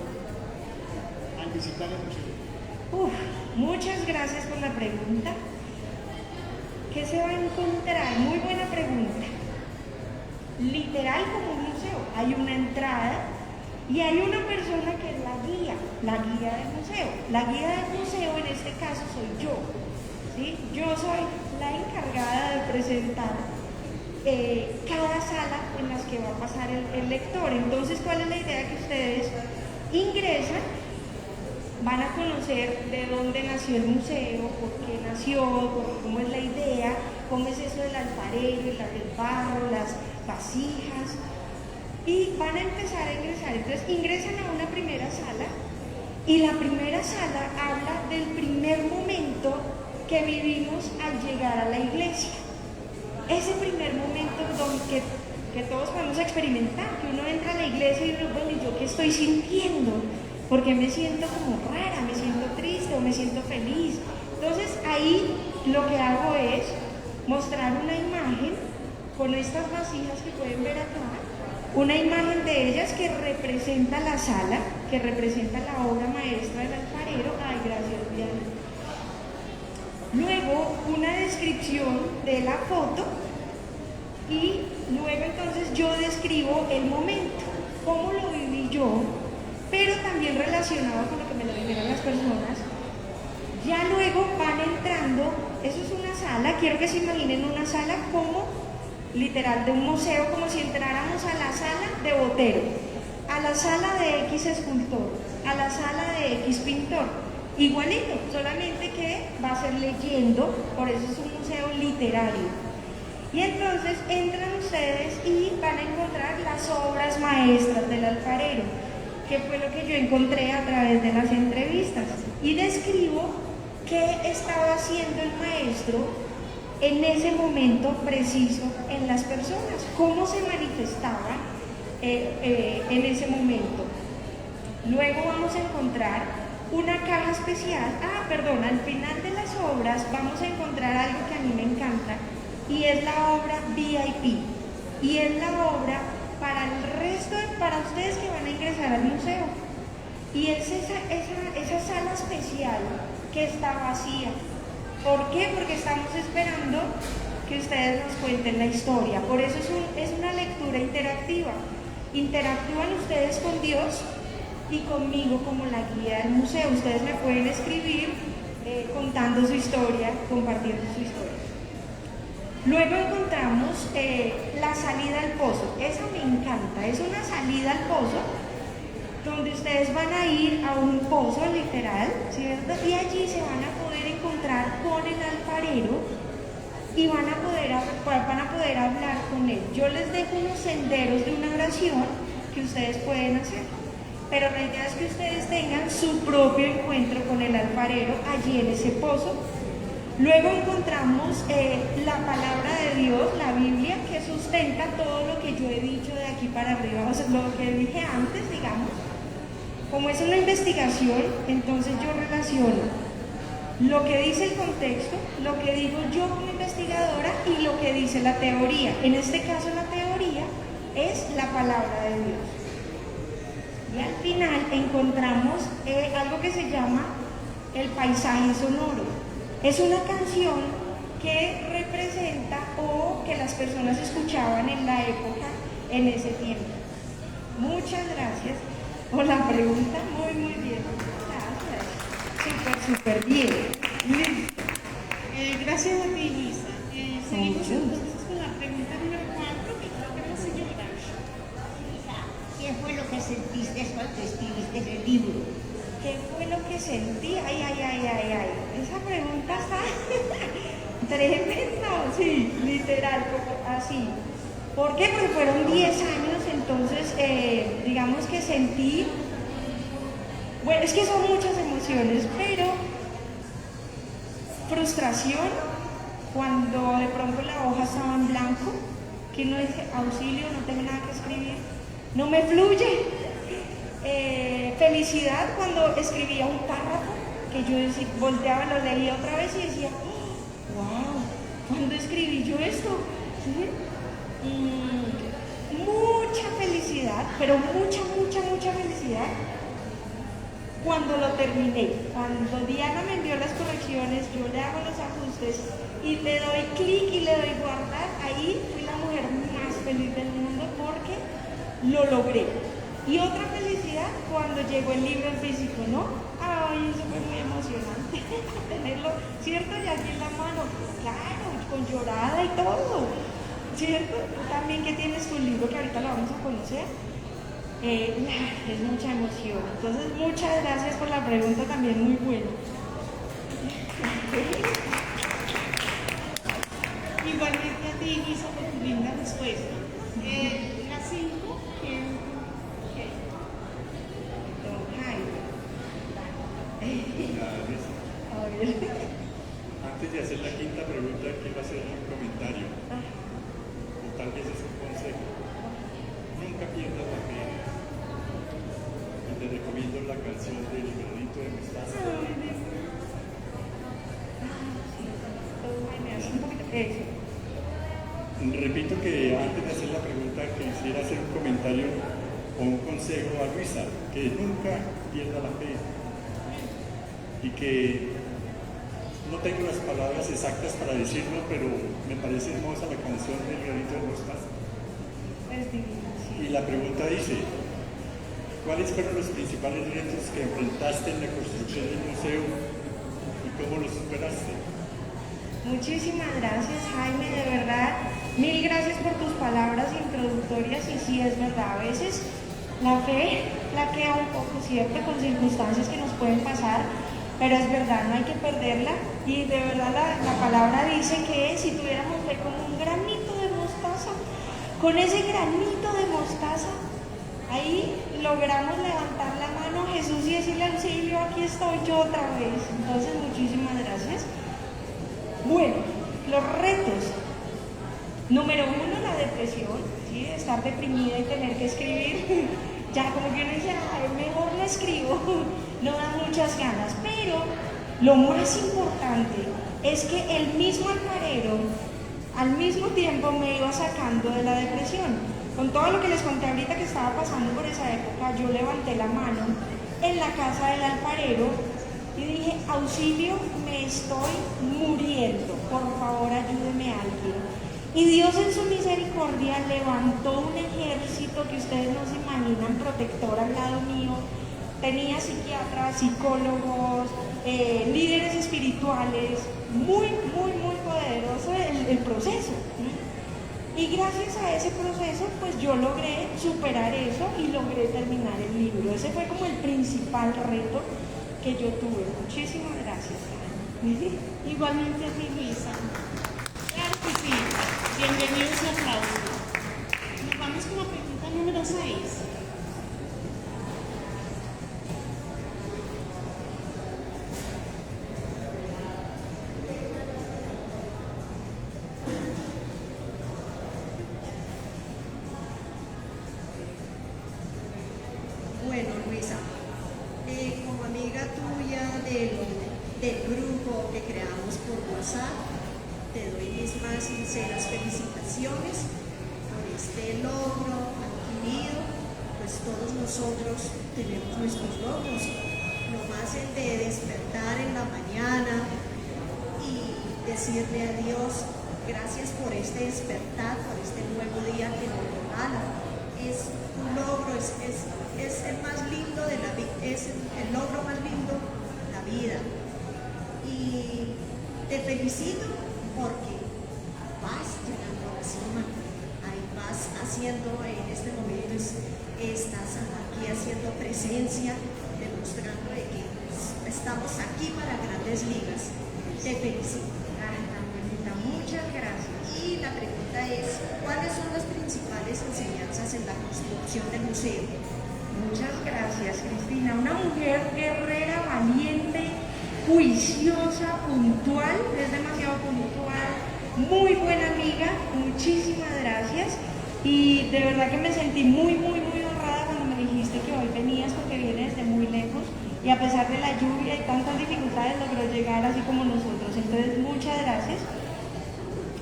al visitar el museo? Muchas gracias por la pregunta. ¿Qué se va a encontrar? Muy buena pregunta. Literal como un museo. Hay una entrada y hay una persona que es la guía del museo. La guía del museo en este caso soy yo. ¿Sí? Yo soy la encargada de presentar cada sala en las que va a pasar el lector. Entonces, ¿cuál es la idea? Que ustedes ingresan, van a conocer de dónde nació el museo, por qué nació, cómo es la idea, cómo es eso del alfarero, el barro, las vasijas, y van a empezar a ingresar. Entonces ingresan a una primera sala y la primera sala habla del primer momento que vivimos al llegar a la iglesia. Ese primer momento que todos podemos experimentar, que uno entra a la iglesia y uno, bueno, ¿y yo qué estoy sintiendo? Porque me siento como rara, me siento triste o me siento feliz. Entonces ahí lo que hago es mostrar una imagen con estas vasijas que pueden ver acá, una imagen de ellas que representa la sala, que representa la obra maestra del alfarero. Ay, gracias, Diana. Luego una descripción de la foto y luego entonces yo describo el momento, cómo lo viví yo, pero también relacionado con lo que me lo dijeron las personas. Ya luego van entrando, eso es una sala, quiero que se imaginen una sala como literal de un museo, como si entráramos a la sala de Botero, a la sala de X escultor, a la sala de X pintor, igualito, solamente que va a ser leyendo, por eso es un museo literario. Y entonces entran ustedes y van a encontrar las obras maestras del alfarero, que fue lo que yo encontré a través de las entrevistas, y describo qué estaba haciendo el maestro en ese momento preciso en las personas, cómo se manifestaba en ese momento. Luego vamos a encontrar una caja especial, al final de las obras vamos a encontrar algo que a mí me encanta y es la obra VIP, y es la obra para el resto, para ustedes que van a ingresar al museo, y es esa sala especial que está vacía. ¿Por qué? Porque estamos esperando que ustedes nos cuenten la historia. Por eso es una lectura interactiva. Interactúan ustedes con Dios y conmigo como la guía del museo. Ustedes me pueden escribir contando su historia, compartiendo su historia. Luego encontramos la salida al pozo. Esa me encanta. Es una salida al pozo donde ustedes van a ir a un pozo literal, ¿cierto? Y allí se van a poder encontrar con el alfarero y van a poder hablar con él. Yo les dejo unos senderos de una oración que ustedes pueden hacer, pero la idea es que ustedes tengan su propio encuentro con el alfarero allí en ese pozo. Luego encontramos la palabra de Dios, la Biblia, que sustenta todo lo que yo he dicho de aquí para arriba, o sea, lo que dije antes, digamos. Como es una investigación, entonces yo relaciono lo que dice el contexto, lo que digo yo como investigadora y lo que dice la teoría. En este caso la teoría es la palabra de Dios. Y al final encontramos algo que se llama el paisaje sonoro. Es una canción que representa o que las personas escuchaban en la época, en ese tiempo. Muchas gracias por la pregunta, muy bien. Gracias. Súper bien. Listo. Gracias a ti, Luisa. Seguimos Mucho. entonces con la pregunta número 4, que creo que es la señora. ¿Qué fue lo que sentiste cuando escribiste el libro? ¿Qué fue lo que sentí? Ay. Esa pregunta está tremenda, sí, literal, como así. ¿Por qué? Porque fueron 10 años, entonces digamos que sentí, bueno, es que son muchas emociones, pero frustración cuando de pronto la hoja estaba en blanco, que uno dice, auxilio, no tengo nada que escribir, no me fluye. Felicidad cuando escribía un párrafo, que yo decía, volteaba, lo leía otra vez y decía, wow, ¿cuándo escribí yo esto? ¿Sí? Mucha felicidad, pero mucha felicidad cuando lo terminé. Cuando Diana me envió las correcciones, yo le hago los ajustes y le doy clic y le doy guardar, ahí fui la mujer más feliz del mundo porque lo logré. Y otra felicidad cuando llegó el libro en físico, ¿no? Ay, eso fue muy emocionante, tenerlo, ¿cierto? Y aquí en la mano, claro, con llorada y todo, ¿cierto? Tú también que tienes tu libro que ahorita lo vamos a conocer, es mucha emoción. Entonces, muchas gracias por la pregunta también muy buena. Igualmente a ti, Lisa, por tu linda respuesta. La 5, que Antes de hacer la quinta pregunta, quiero hacer un comentario, o tal vez es un consejo. Nunca pierdas la fe. Y te recomiendo la canción del granito de mostaza. Repito que antes de hacer la pregunta, quisiera hacer un comentario o un consejo a Luisa, que nunca pierda la fe. Y que no tengo las palabras exactas para decirlo, pero me parece hermosa la canción del granito de mostaza. Y la pregunta dice, ¿cuáles fueron los principales retos que enfrentaste en la construcción del museo y cómo los superaste? Muchísimas gracias, Jaime, de verdad. Mil gracias por tus palabras introductorias y sí, es verdad, a veces la fe flaquea un poco, ¿cierto? Con circunstancias que nos pueden pasar, pero es verdad, no hay que perderla y de verdad la palabra dice que si tuviéramos fe como un granito de mostaza, con ese granito de mostaza, ahí logramos levantar la mano a Jesús y decirle, auxilio, aquí estoy yo otra vez. Entonces, muchísimas gracias. Bueno, los retos. Número 1, la depresión, ¿sí? Estar deprimida y tener que escribir. Ya como que uno dice, ay, mejor no escribo, no da muchas ganas. Pero lo más importante es que el mismo alfarero al mismo tiempo me iba sacando de la depresión. Con todo lo que les conté ahorita que estaba pasando por esa época, yo levanté la mano en la casa del alfarero y dije, auxilio, me estoy muriendo, por favor ayúdeme a alguien. Y Dios en su misericordia levantó un ejército que ustedes no se imaginan, protector al lado mío. Tenía psiquiatras, psicólogos, líderes espirituales, muy poderoso el proceso. Y gracias a ese proceso, pues yo logré superar eso y logré terminar el libro. Ese fue como el principal reto que yo tuve. Muchísimas gracias. igualmente a ti, Luisa. Claro que sí. Bienvenidos y aplausos. Nos vamos con la pregunta número 6. Bueno, Luisa, como amiga tuya del grupo que creamos por WhatsApp, te doy mis más sinceras felicitaciones por este logro adquirido. Pues todos nosotros tenemos nuestros logros. Lo más hacen de despertar en la mañana y decirle a Dios, gracias por este despertar, por este nuevo día que nos regala. Es un logro, es el más lindo de la vida, es el logro más lindo de la vida. Y te felicito porque vas llegando a la cima, ahí vas haciendo, en este momento estás aquí haciendo presencia, demostrando de que estamos aquí para grandes ligas. Te felicito. Ay, tan bonita, muchas gracias. Y la pregunta es, ¿cuáles son las principales enseñanzas en la construcción del museo? Muchas gracias, Cristina. Una mujer guerrera, valiente, juiciosa, puntual, es demasiado puntual, muy buena amiga, muchísimas gracias. Y de verdad que me sentí muy honrada cuando me dijiste que hoy venías porque vienes desde muy lejos y a pesar de la lluvia y tantas dificultades logró llegar así como nosotros. Entonces, muchas gracias.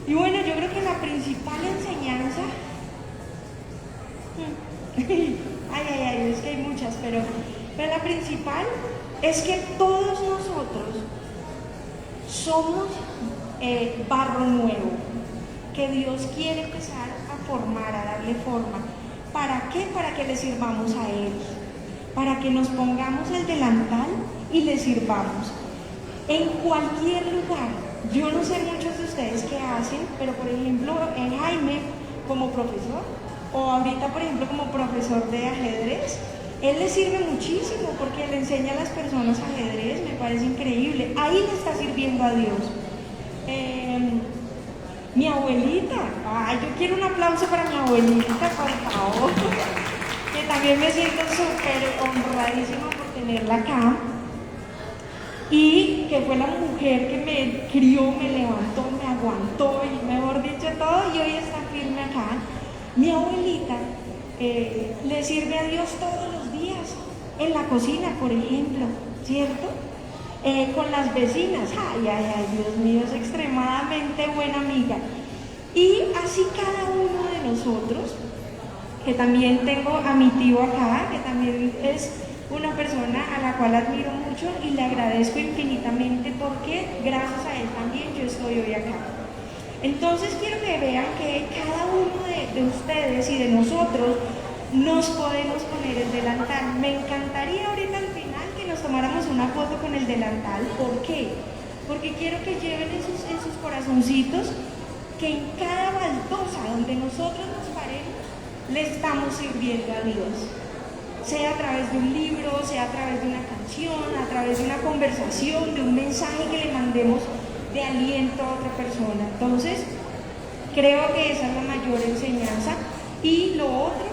Y bueno, yo creo que la principal enseñanza... es que hay muchas, pero la principal es que todos nosotros somos barro nuevo, que Dios quiere empezar a formar, a darle forma. ¿Para qué? Para que le sirvamos a Él, para que nos pongamos el delantal y le sirvamos en cualquier lugar. Yo no sé muchos de ustedes qué hacen, pero por ejemplo Jaime como profesor, o ahorita por ejemplo como profesor de ajedrez, él le sirve muchísimo porque le enseña a las personas ajedrez, me parece increíble. Ahí le está sirviendo a Dios. Mi abuelita, ay, yo quiero un aplauso para mi abuelita, por favor, que también me siento súper honradísima por tenerla acá, y que fue la mujer que me crió, me levantó, me aguantó, y mejor dicho todo, y hoy está firme acá. Mi abuelita le sirve a Dios todos los días, en la cocina, por ejemplo, ¿cierto? Con las vecinas, Dios mío, es extremadamente buena amiga. Y así cada uno de nosotros, que también tengo a mi tío acá, que también es una persona a la cual admiro mucho y le agradezco infinitamente porque gracias a él también yo estoy hoy acá. Entonces quiero que vean que cada uno de ustedes y de nosotros nos podemos poner el delantal. Me encantaría ahorita al final que nos tomáramos una foto con el delantal. ¿Por qué? Porque quiero que lleven en sus corazoncitos que en cada baldosa donde nosotros nos paremos le estamos sirviendo a Dios. Sea a través de un libro, sea a través de una canción, a través de una conversación, de un mensaje que le mandemos de aliento a otra persona. Entonces, creo que esa es la mayor enseñanza. Y lo otro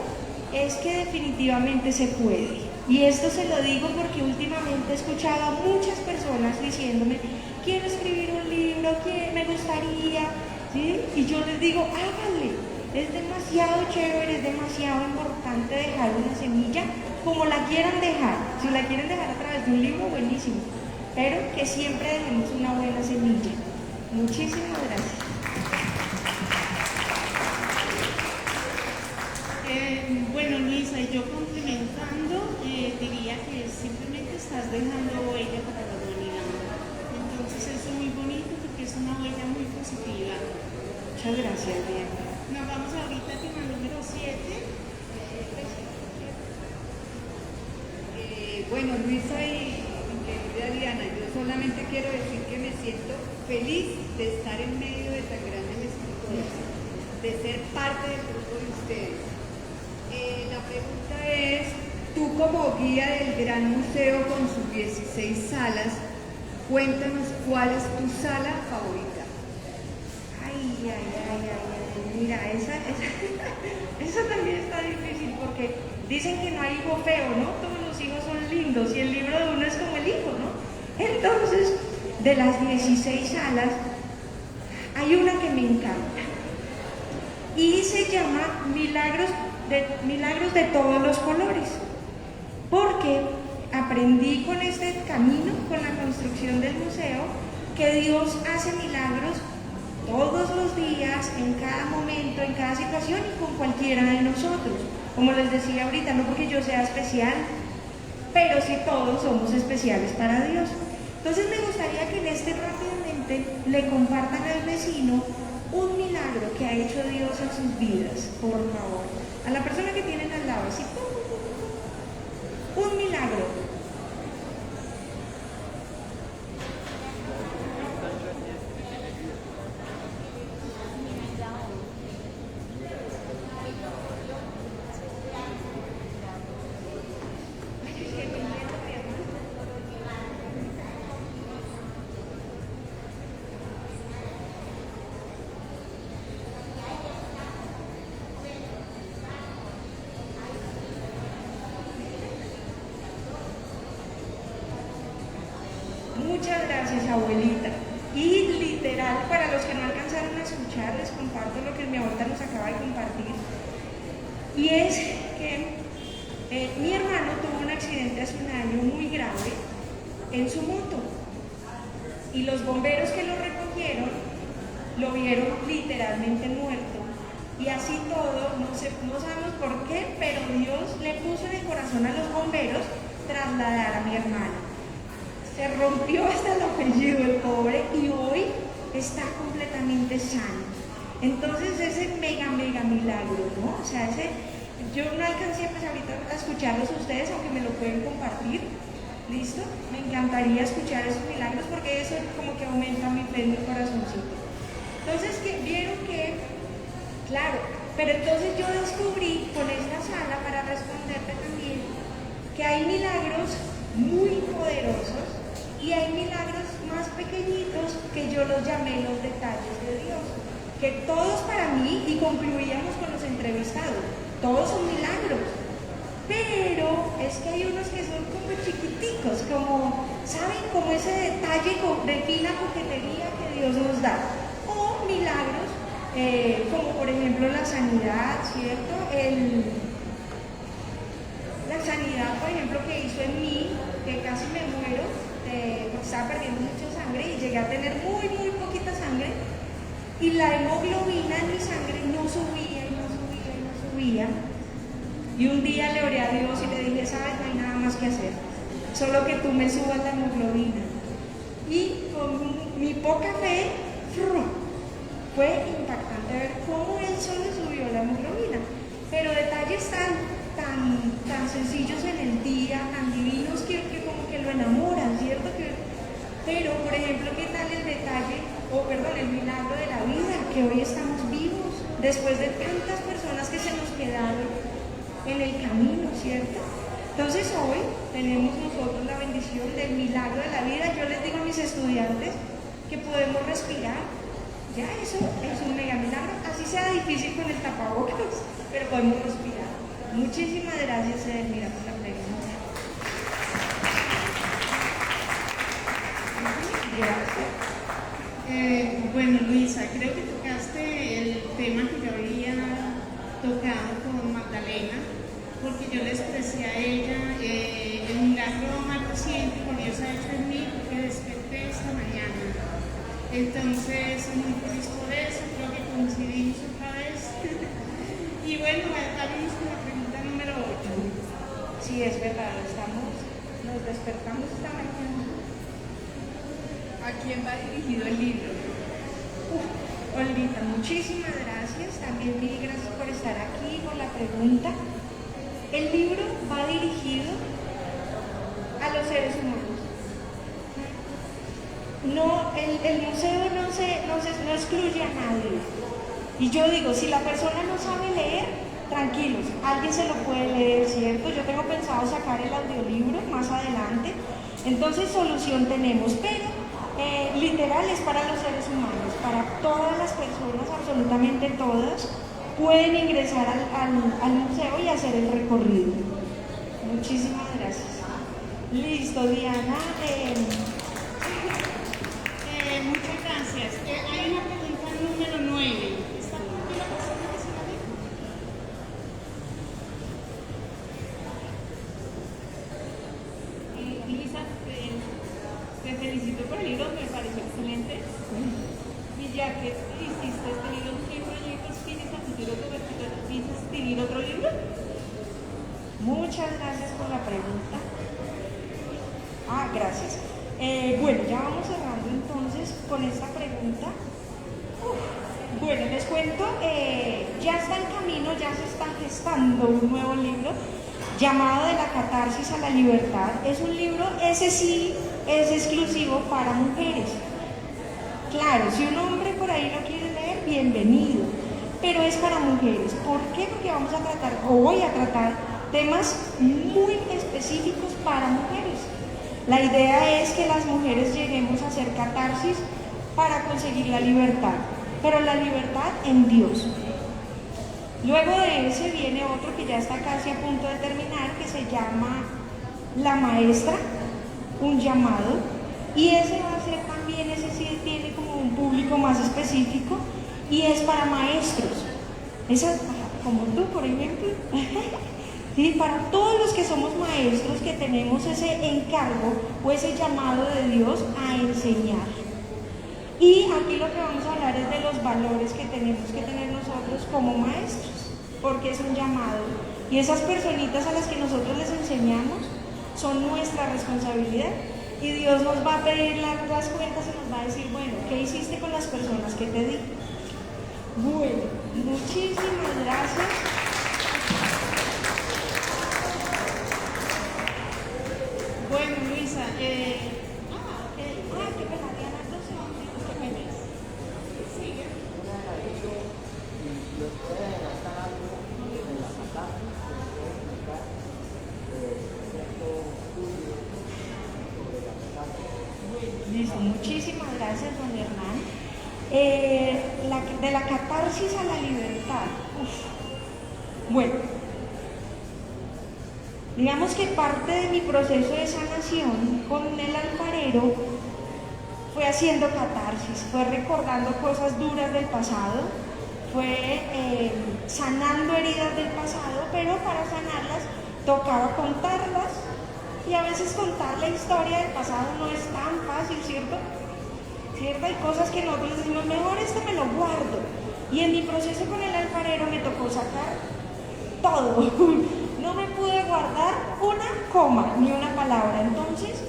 es que definitivamente se puede. Y esto se lo digo porque últimamente he escuchado a muchas personas diciéndome, quiero escribir un libro, me gustaría, ¿sí? Y yo les digo, háganle. Es demasiado chévere, es demasiado importante dejar una semilla como la quieran dejar. Si la quieren dejar a través de un libro, buenísimo. Pero que siempre dejemos una buena semilla. Muchísimas gracias. Bueno, Luisa, y yo complementando, diría que simplemente estás dejando huella para la humanidad. Entonces eso es muy bonito porque es una huella muy positiva. Muchas gracias, Diana. Nos vamos ahorita al tema número 7. Bueno, Luisa y querida Diana, yo solamente quiero decir que me siento feliz de estar en medio de tan grandes escritores, de ser parte del grupo de ustedes. La pregunta es, tú como guía del Gran Museo con sus 16 salas, cuéntanos cuál es tu sala favorita. Mira, esa también está difícil porque dicen que no hay hijo feo, ¿no? Todos los hijos son lindos y el libro de uno es como el hijo, ¿no? Entonces, de las 16 salas, hay una que me encanta y se llama Milagros de todos los colores, porque aprendí con este camino, con la construcción del museo, que Dios hace milagros todos los días, en cada momento, en cada situación y con cualquiera de nosotros. Como les decía ahorita, no porque yo sea especial, pero sí todos somos especiales para Dios. Entonces me gustaría que en este rápidamente le compartan al vecino un milagro que ha hecho Dios en sus vidas, por favor. A la persona que tienen al lado, así, un milagro. Muchas gracias, abuelita. Y literal, para los que no alcanzaron a escuchar, les comparto lo que mi abuelita nos acaba de compartir. Y es que mi hermano tuvo un accidente hace un año muy grave en su moto. Y los bomberos que lo recogieron lo vieron literalmente muerto. Y así todo, no sabemos por qué, pero Dios le puso en el corazón a los bomberos trasladar a mi hermano. Se rompió hasta el apellido el pobre y hoy está completamente sano. Entonces ese mega milagro, ¿no? O sea, yo no alcancé pues ahorita a escucharlos a ustedes, aunque me lo pueden compartir. ¿Listo? Me encantaría escuchar esos milagros porque eso como que aumenta mi fe en mi corazoncito. Entonces, que vieron que, claro, pero entonces yo descubrí con esta sala, para responderte también, que hay milagros muy poderosos y hay milagros más pequeñitos que yo los llamé los detalles de Dios, que todos para mí, y concluíamos con los entrevistados, todos son milagros, pero es que hay unos que son como chiquiticos, como, ¿saben? Como ese detalle de fina coquetería que Dios nos da, o milagros, como por ejemplo la sanidad, ¿cierto? La sanidad, por ejemplo, que hizo en mí, que casi me muero, porque estaba perdiendo mucha sangre y llegué a tener muy poquita sangre y la hemoglobina en mi sangre no subía y no subía y no subía. Y un día le oré a Dios y le dije, sabes, no hay nada más que hacer, solo que tú me subas la hemoglobina. Y con mi poca fe, fue impactante ver cómo él solo subió la hemoglobina. Pero detalles tan sencillos en el día, tan divinos que como que lo enamoran, ¿cierto? Pero, por ejemplo, ¿qué tal el detalle, el milagro de la vida? Que hoy estamos vivos, después de tantas personas que se nos quedaron en el camino, ¿cierto? Entonces hoy tenemos nosotros la bendición del milagro de la vida. Yo les digo a mis estudiantes que podemos respirar. Ya eso es un mega milagro, así sea difícil con el tapabocas, pero podemos respirar. Muchísimas gracias, Edelmira, por la pregunta. Gracias. Bueno, Luisa, creo que tocaste el tema que yo había tocado con Magdalena, porque yo le expresé a ella el milagro más reciente que Dios ha hecho en mí, porque desperté esta mañana. Entonces, muy feliz por eso, creo que coincidimos otra vez. Y bueno, vamos con la pregunta número 8. Sí, es verdad, nos despertamos esta mañana. ¿A quién va dirigido el libro? Olvita, muchísimas gracias. También mil gracias por estar aquí, por la pregunta. El libro va dirigido a los seres humanos. No, el museo no excluye a nadie. Y yo digo, si la persona no sabe leer, tranquilos, alguien se lo puede leer, ¿cierto? Yo tengo pensado sacar el audiolibro más adelante, entonces solución tenemos, pero literal es para los seres humanos, para todas las personas, absolutamente todas, pueden ingresar al museo y hacer el recorrido. Muchísimas gracias. Listo, Diana. Muchas gracias. Hay una pregunta número 9. ¿Está aquí la persona que se la dijo? Lisa, te felicito por el libro, me pareció excelente. Y ya que hiciste este libro, ¿qué proyectos tienes a futuro que piensas escribir otro libro? Muchas gracias por la pregunta. Gracias. Bueno, ya vamos cerrando entonces con esta pregunta. Bueno, les cuento, ya está en camino, ya se está gestando un nuevo libro llamado De la catarsis a la libertad. Es un libro, ese sí, es exclusivo para mujeres. Claro, si un hombre por ahí lo quiere leer, bienvenido, pero es para mujeres. ¿Por qué? Porque vamos a tratar, o voy a tratar, temas muy específicos para mujeres. La idea es que las mujeres lleguemos a hacer catarsis para conseguir la libertad, pero la libertad en Dios. Luego de ese viene otro que ya está casi a punto de terminar, que se llama La Maestra, un llamado, y ese va a ser también, ese sí tiene como un público más específico y es para maestros, esas, como tú por ejemplo. Sí, para todos los que somos maestros, que tenemos ese encargo o ese llamado de Dios a enseñar. Y aquí lo que vamos a hablar es de los valores que tenemos que tener nosotros como maestros, porque es un llamado. Y esas personitas a las que nosotros les enseñamos son nuestra responsabilidad. Y Dios nos va a pedir las cuentas y nos va a decir, bueno, ¿qué hiciste con las personas que te di? Bueno, muchísimas gracias. Bueno, Luisa, qué pena, Diana, no sé, qué pena. sigue. Listo, muchísimas gracias, don Hernán. De la catarsis a la libertad. Bueno, digamos que parte de mi proceso de sanación con el alfarero fue haciendo catarsis, fue recordando cosas duras del pasado, fue sanando heridas del pasado, pero para sanarlas tocaba contarlas. Y a veces contar la historia del pasado no es tan fácil, ¿cierto? Hay cosas que nosotros decimos, mejor me lo guardo. Y en mi proceso con el alfarero me tocó sacar todo. No me pude guardar una coma ni una palabra. Entonces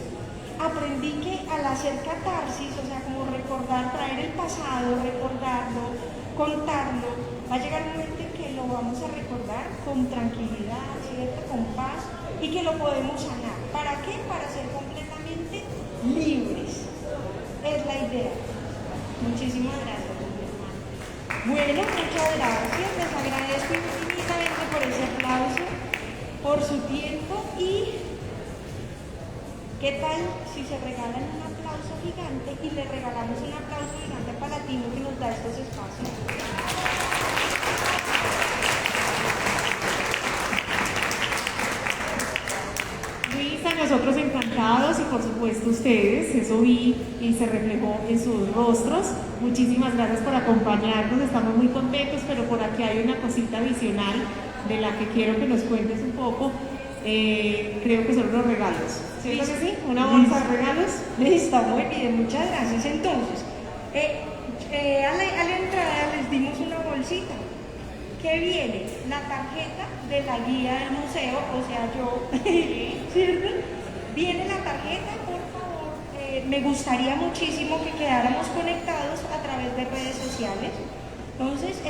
aprendí que al hacer catarsis, o sea, como recordar, traer el pasado, recordarlo, contarlo, va a llegar un momento en que lo vamos a recordar con tranquilidad, ¿cierto? Con paz, y que lo podemos sanar. ¿Para qué? Para ser completamente libres. Es la idea. Muchísimas gracias, mi hermano. Bueno, muchas gracias. Les agradezco infinitamente por ese aplauso, por su tiempo. Y ¿qué tal si se regalan un aplauso gigante y le regalamos un aplauso gigante a Palatino que nos da estos espacios? Luisa, nosotros encantados y por supuesto ustedes, eso vi y se reflejó en sus rostros. Muchísimas gracias por acompañarnos, estamos muy contentos, pero por aquí hay una cosita adicional de la que quiero que nos cuentes un poco. Creo que son unos regalos. ¿Sí? ¿Sí? ¿Una bolsa de regalos? Listo, muy bien, muchas gracias. Entonces, a la entrada les dimos una bolsita. ¿Qué viene? La tarjeta de la guía del museo, o sea, yo, ¿cierto? Viene la tarjeta, por favor. Me gustaría muchísimo que quedáramos conectados a través de redes sociales. Entonces,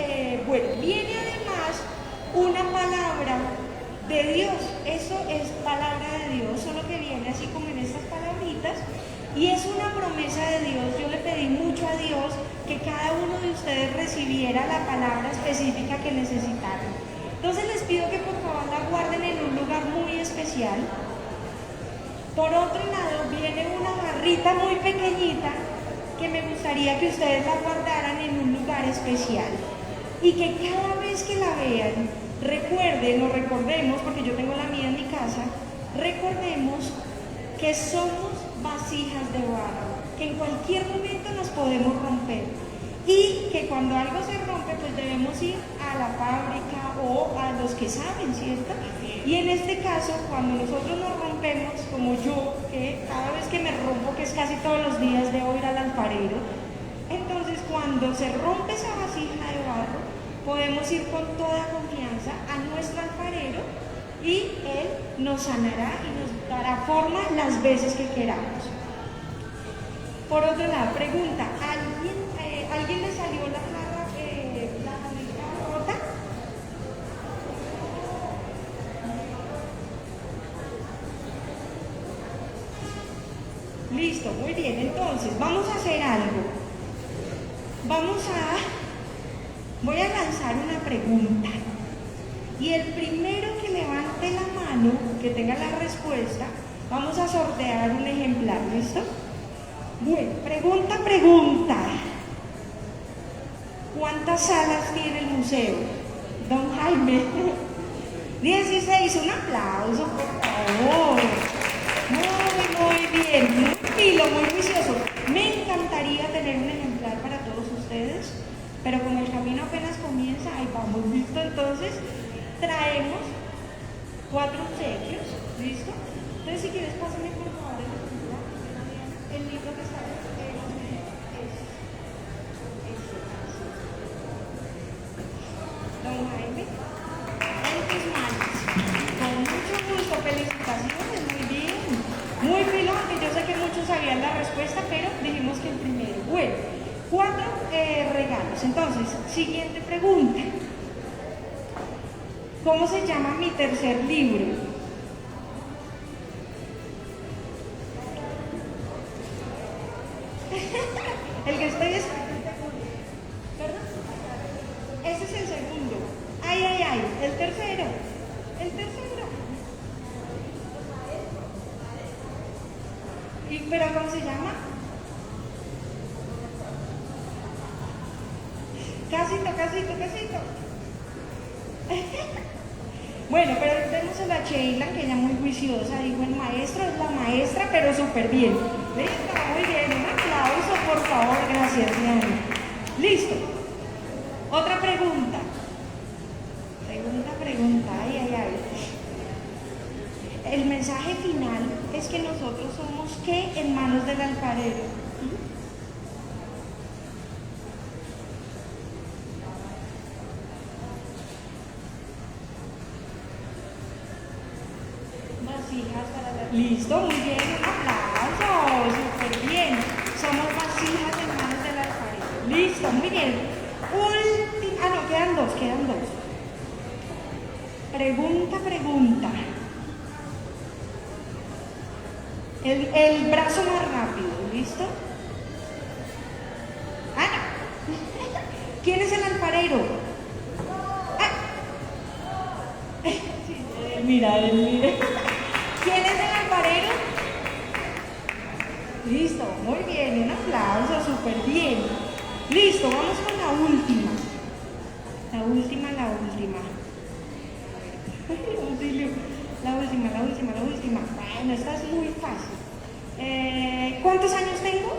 bueno, viene además una palabra de Dios. Eso es palabra de Dios, solo que viene así como en estas palabritas. Y es una promesa de Dios. Yo le pedí mucho a Dios que cada uno de ustedes recibiera la palabra específica que necesitaran. Entonces les pido que por favor la guarden en un lugar muy especial. Por otro lado viene una barrita muy pequeñita que me gustaría que ustedes la guardaran en un lugar especial. Y que cada vez que la vean, recuerden o recordemos, porque yo tengo la mía en mi casa, recordemos que somos vasijas de barro, que en cualquier momento nos podemos romper y que cuando algo se rompe pues debemos ir a la fábrica o a los que saben, ¿cierto? Y en este caso, cuando nosotros nos rompemos, como yo, que cada vez que me rompo, que es casi todos los días, debo ir al alfarero, entonces cuando se rompe esa vasija de barro, podemos ir con toda confianza a nuestro alfarero y él nos sanará y nos dará forma las veces que queramos. Por otro lado, pregunta, ¿alguien le salió la jarrita rota? Listo, muy bien. Entonces, vamos a hacer algo. Voy a lanzar una pregunta. Y el primero que levante la mano, que tenga la respuesta, vamos a sortear un ejemplar, ¿listo? Bueno, pregunta. ¿Cuántas salas tiene el museo? Don Jaime. 16, un aplauso, por favor. Muy bien, muy pilo, muy juicioso. Me encantaría tener un ejemplar para todos ustedes, pero como el camino apenas comienza, ahí vamos, ¿listo? Entonces, traemos 4 obsequios, ¿listo? Entonces, si quieres, pásame por favor el libro que está Don Jaime, en tus manos. Con mucho gusto, felicitaciones, muy bien. Muy pilo, que yo sé que muchos sabían la respuesta, pero dijimos que el primero. Bueno, 4 regalos. Entonces, siguiente pregunta. ¿Cómo se llama mi tercer libro? El que estoy ¿Perdón? Ese es el segundo. Ay, el tercero. ¿Pero cómo se llama? Casito. Bueno, pero démoselo a Sheila, que ella muy juiciosa, dijo el maestro, es la maestra, pero súper bien. Listo, muy bien, un aplauso, por favor, gracias, Diana. Listo. Otra pregunta. Pregunta, ay. El mensaje final es que nosotros somos ¿qué? En manos del alfarero. Vasijas para la... Listo, muy bien, un aplauso, súper bien. Somos vasijas en manos del alfarero. Listo, muy bien. No, quedan dos. Pregunta. El brazo más rápido, ¿listo? Ana. ¿Quién es el alfarero? Mira. ¿Quién es el alfarero? Listo, muy bien, un aplauso, súper bien. Listo, vamos con la última. La última. La última. Bueno, esta es muy fácil. ¿Cuántos años tengo?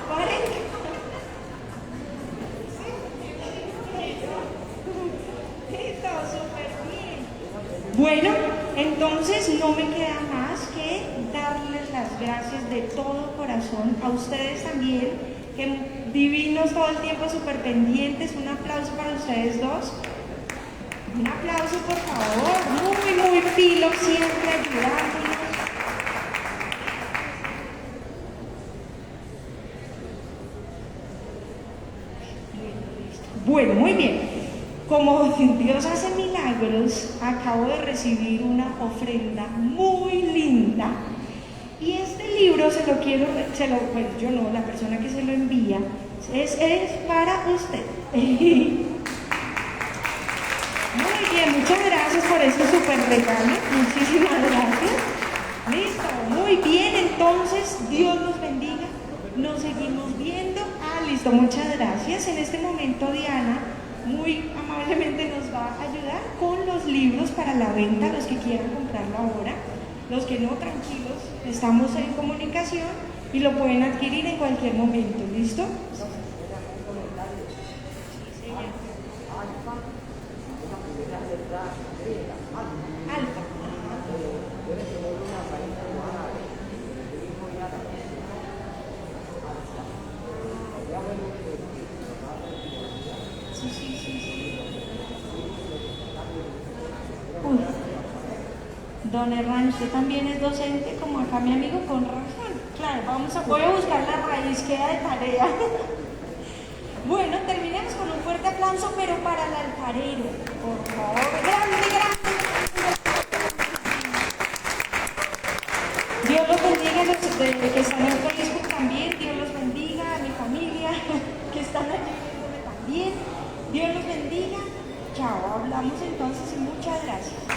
40. Listo, súper bien. Bueno, entonces no me queda más que darles las gracias de todo corazón a ustedes también, que divinos todo el tiempo, súper pendientes. Un aplauso para ustedes dos. Un aplauso, por favor. Muy pilo, siempre ayudándonos. Bueno, muy bien. Como Dios hace milagros, acabo de recibir una ofrenda muy linda. Y este libro bueno, yo no, la persona que se lo envía, es para usted. Muy bien, muchas gracias por este súper regalo. Muchísimas gracias. Listo, muy bien, entonces Dios los bendiga. Nos seguimos viendo. Listo, muchas gracias. En este momento Diana muy amablemente nos va a ayudar con los libros para la venta, los que quieran comprarlo ahora. Los que no, tranquilos, estamos en comunicación y lo pueden adquirir en cualquier momento. ¿Listo? Alfa. Sí. Don Hernán, usted también es docente, como acá mi amigo, con razón. Claro, voy a buscar la raíz, queda de tarea. Bueno, terminemos con un fuerte aplauso, pero para el alfarero. Por favor, grande, grande. Dios los bendiga a los que están en Facebook también. Dios los bendiga a mi familia que están allí viéndome también. Dios los bendiga. Chao, hablamos entonces y muchas gracias.